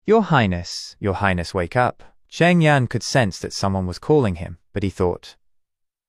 Your Highness, wake up. Cheng Yan could sense that someone was calling him, but he thought,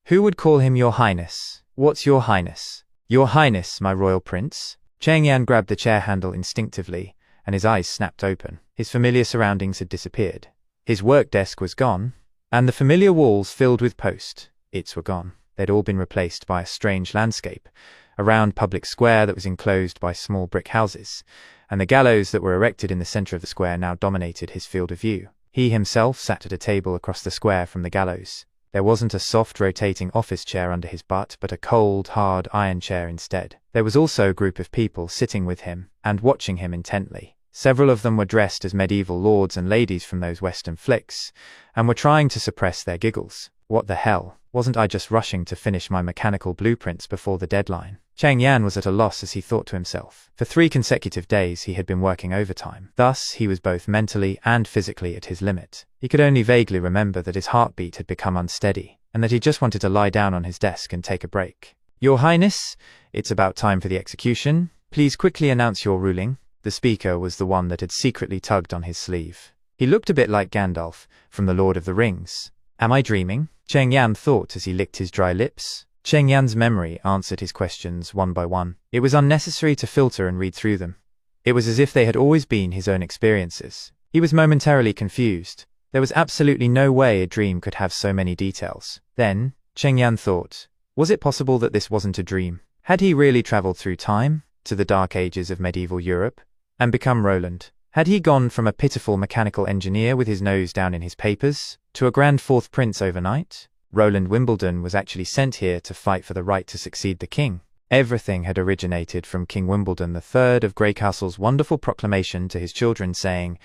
who would call him Your Highness? What's Your Highness? Your Highness, my royal prince. Cheng Yan grabbed the chair handle instinctively, and his eyes snapped open. His familiar surroundings had disappeared. His work desk was gone, and the familiar walls filled with post-its were gone. They'd all been replaced by a strange landscape, a round public square that was enclosed by small brick houses, and the gallows that were erected in the center of the square now dominated his field of view. He himself sat at a table across the square from the gallows. There wasn't a soft rotating office chair under his butt, but a cold, hard iron chair instead. There was also a group of people sitting with him and watching him intently. Several of them were dressed as medieval lords and ladies from those Western flicks, and were trying to suppress their giggles. What the hell? Wasn't I just rushing to finish my mechanical blueprints before the deadline? Cheng Yan was at a loss as he thought to himself. For 3 consecutive days he had been working overtime. Thus, he was both mentally and physically at his limit. He could only vaguely remember that his heartbeat had become unsteady, and that he just wanted to lie down on his desk and take a break. Your Highness, it's about time for the execution. Please quickly announce your ruling. The speaker was the one that had secretly tugged on his sleeve. He looked a bit like Gandalf from The Lord of the Rings. Am I dreaming? Cheng Yan thought as he licked his dry lips. Cheng Yan's memory answered his questions one by one. It was unnecessary to filter and read through them. It was as if they had always been his own experiences. He was momentarily confused. There was absolutely no way a dream could have so many details. Then, Cheng Yan thought, was it possible that this wasn't a dream? Had he really traveled through time, to the dark ages of medieval Europe, and become Roland? Had he gone from a pitiful mechanical engineer with his nose down in his papers, to a grand fourth prince overnight? Roland Wimbledon was actually sent here to fight for the right to succeed the king. Everything had originated from King Wimbledon III of Greycastle's wonderful proclamation to his children saying,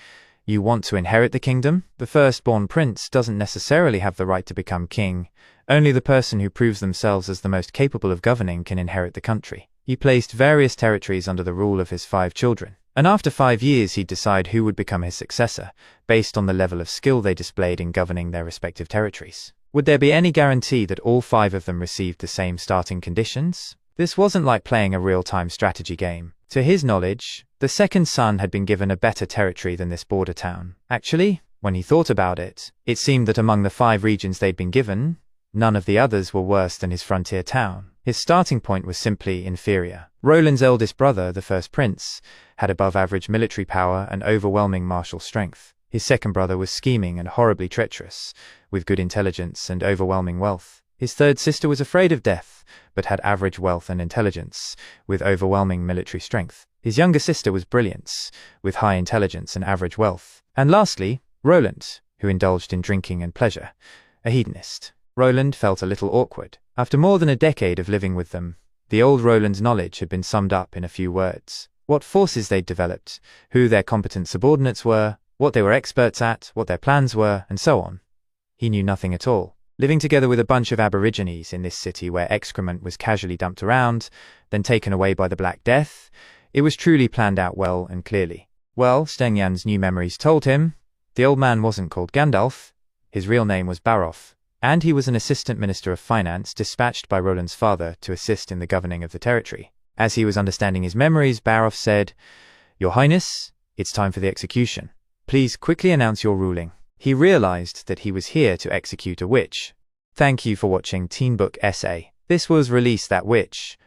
you want to inherit the kingdom? The firstborn prince doesn't necessarily have the right to become king. Only the person who proves themselves as the most capable of governing can inherit the country. He placed various territories under the rule of his 5 children. And after 5 years he'd decide who would become his successor, based on the level of skill they displayed in governing their respective territories. Would there be any guarantee that all 5 of them received the same starting conditions? This wasn't like playing a real-time strategy game. To his knowledge, the second son had been given a better territory than this border town. Actually, when he thought about it, it seemed that among the 5 regions they'd been given, none of the others were worse than his frontier town. His starting point was simply inferior. Roland's eldest brother, the first prince, had above-average military power and overwhelming martial strength. His second brother was scheming and horribly treacherous, with good intelligence and overwhelming wealth. His third sister was afraid of death, but had average wealth and intelligence, with overwhelming military strength. His younger sister was brilliant, with high intelligence and average wealth. And lastly, Roland, who indulged in drinking and pleasure, a hedonist. Roland felt a little awkward. After more than a decade of living with them, the old Roland's knowledge had been summed up in a few words. What forces they'd developed, who their competent subordinates were, what they were experts at, what their plans were, and so on. He knew nothing at all. Living together with a bunch of aborigines in this city where excrement was casually dumped around, then taken away by the Black Death, it was truly planned out well and clearly. Well, Cheng Yan's new memories told him, the old man wasn't called Gandalf, his real name was Baroff, and he was an assistant minister of finance dispatched by Roland's father to assist in the governing of the territory. As he was understanding his memories, Baroff said, Your Highness, it's time for the execution. Please quickly announce your ruling. He realized that he was here to execute a witch. Thank you for watching Teen Book Essay. This was Release That Witch